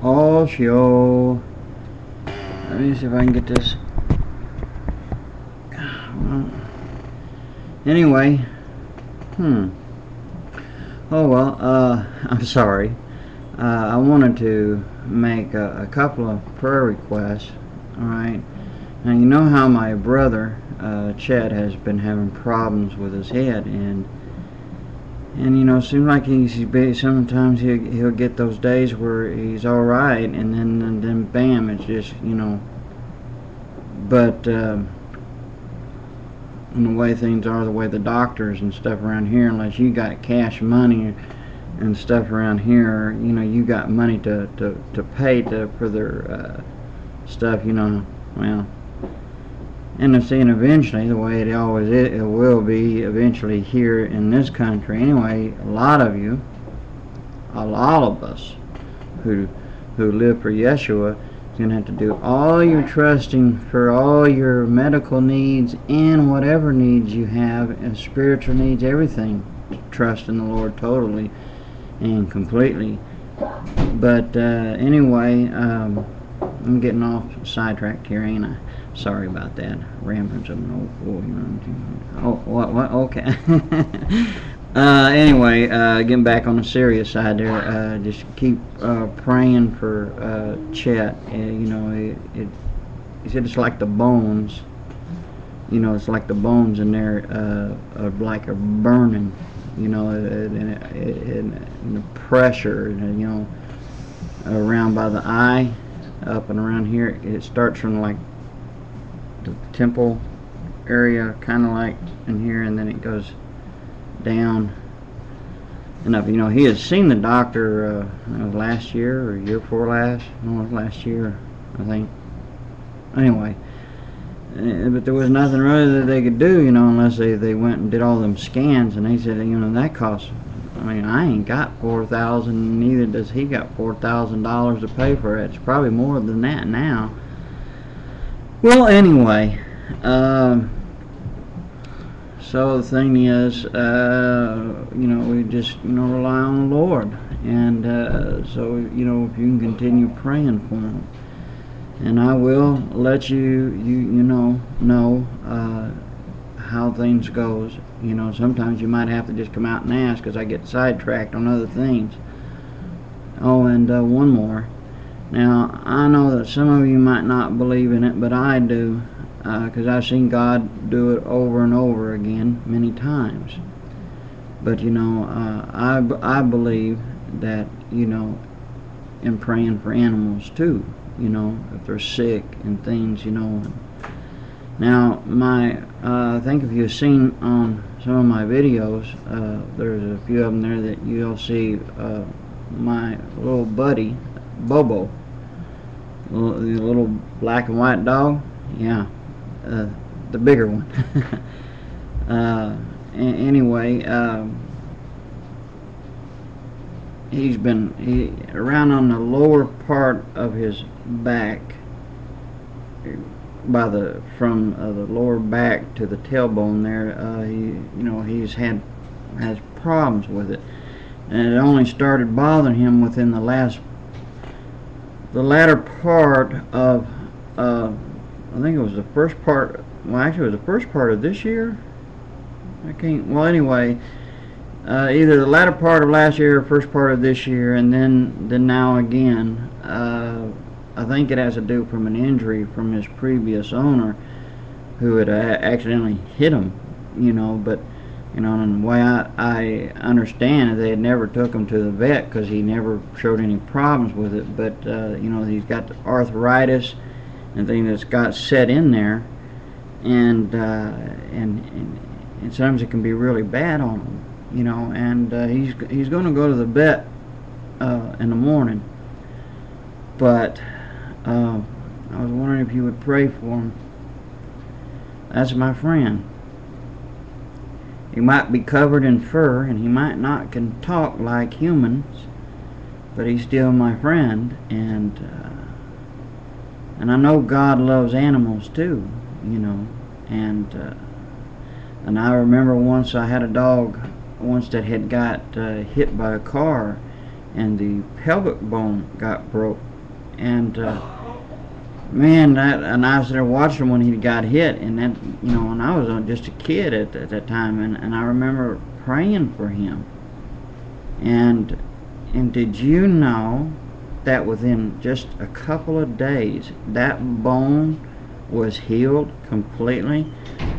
HaHo. Let me see if I can get this. Well, anyway, oh well, I'm sorry. I wanted to make a couple of prayer requests. Alright, now you know how my brother Chet has been having problems with his head, and you know, it seems like sometimes he'll get those days where he's alright, and then bam, it's just, you know. But and the way things are, the way the doctors and stuff around here, unless you got cash money and stuff around here, you know, you got money to pay for their stuff, you know. Well, and I'm saying eventually, the way it always is, it will be eventually here in this country anyway. A lot of you, a lot of us who live for Yeshua, is going to have to do all your trusting for all your medical needs and whatever needs you have, and spiritual needs, everything. Trust in the Lord totally and completely. But anyway, I'm getting off sidetracked here, ain't I? Sorry about that. Rambling something old fool, you know. Oh, what? Okay. Anyway, getting back on the serious side there, just keep praying for Chet. You know, he said it's like the bones. You know, it's like the bones in there are burning. You know, and the pressure, you know, around by the eye, up and around here. It starts from like the temple area, kind of like in here, and then it goes down and up. You know, he had seen the doctor last year or year before last. No, it was last year, I think. Anyway, but there was nothing really that they could do, you know, unless they went and did all them scans. And they said, you know, that costs. I mean, I ain't got $4,000. Neither does he got $4,000 to pay for it. It's probably more than that now. Well, anyway, so the thing is, you know, we just, you know, rely on the Lord, and so, you know, if you can continue praying for him, and I will let you know how things goes. You know, sometimes you might have to just come out and ask, because I get sidetracked on other things. Oh, and one more. Now, I know that some of you might not believe in it, but I do, because I've seen God do it over and over again many times. But, you know, I believe that, you know, in praying for animals too, you know, if they're sick and things, you know. Now, I think if you've seen on some of my videos, there's a few of them there that you'll see my little buddy, Bobo. The little black and white dog, yeah, the bigger one. Anyway, he's been around on the lower part of his back, from the lower back to the tailbone there. You know, has problems with it, and it only started bothering him within the latter part of, I think it was the first part, well actually it was the first part of this year, well anyway, either the latter part of last year or first part of this year, and then now again. I think it has to do from an injury from his previous owner, who had accidentally hit him, you know. But, you know, and the way I understand it, they had never took him to the vet because he never showed any problems with it. But you know, he's got the arthritis and things that's got set in there, and sometimes it can be really bad on him, you know. And he's going to go to the vet in the morning. But I was wondering if you would pray for him. That's my friend. He might be covered in fur, and he might not can talk like humans, but he's still my friend. And I know God loves animals too, you know. And I remember once I had a dog once that had got hit by a car, and the pelvic bone got broke And man, and I was there watching when he got hit, and that, you know, and I was just a kid at that time, and I remember praying for him. And did you know that within just a couple of days, that bone was healed completely?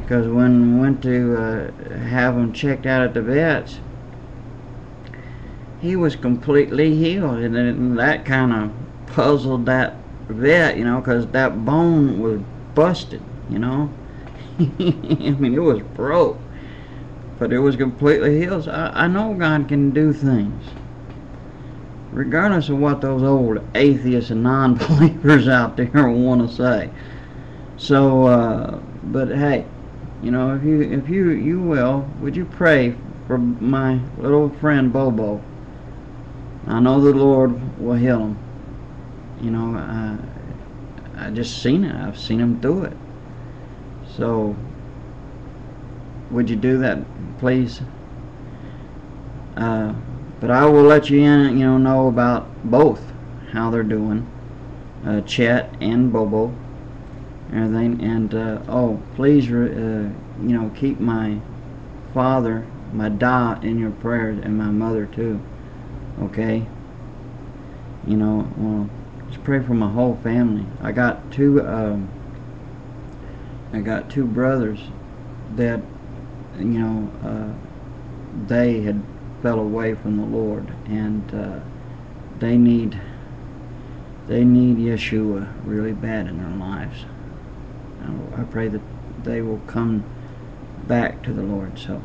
Because when we went to have him checked out at the vets, he was completely healed, and that kind of puzzled that vet, you know, because that bone was busted, you know. I mean, it was broke, but it was completely healed. So I know God can do things, regardless of what those old atheists and non-believers out there want to say. So, but hey, you know, if you will, would you pray for my little friend Bobo? I know the Lord will heal him. You know, I just seen it. I've seen him do it. So, would you do that, please? But I will let you in, you know about both, how they're doing, Chet and Bobo, everything. And oh, please, you know, keep my father, my dad, in your prayers, and my mother too. Okay. You know, well, just pray for my whole family. I got two brothers that, you know, they had fell away from the Lord, and they need Yeshua really bad in their lives. I pray that they will come back to the Lord. So,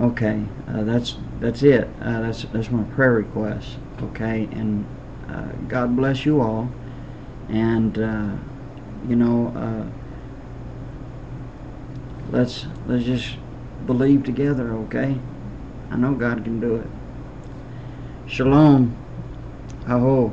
okay, that's it. That's my prayer request. Okay, and God bless you all. And you know, let's just believe together. Okay, I know God can do it. Shalom, HaHo.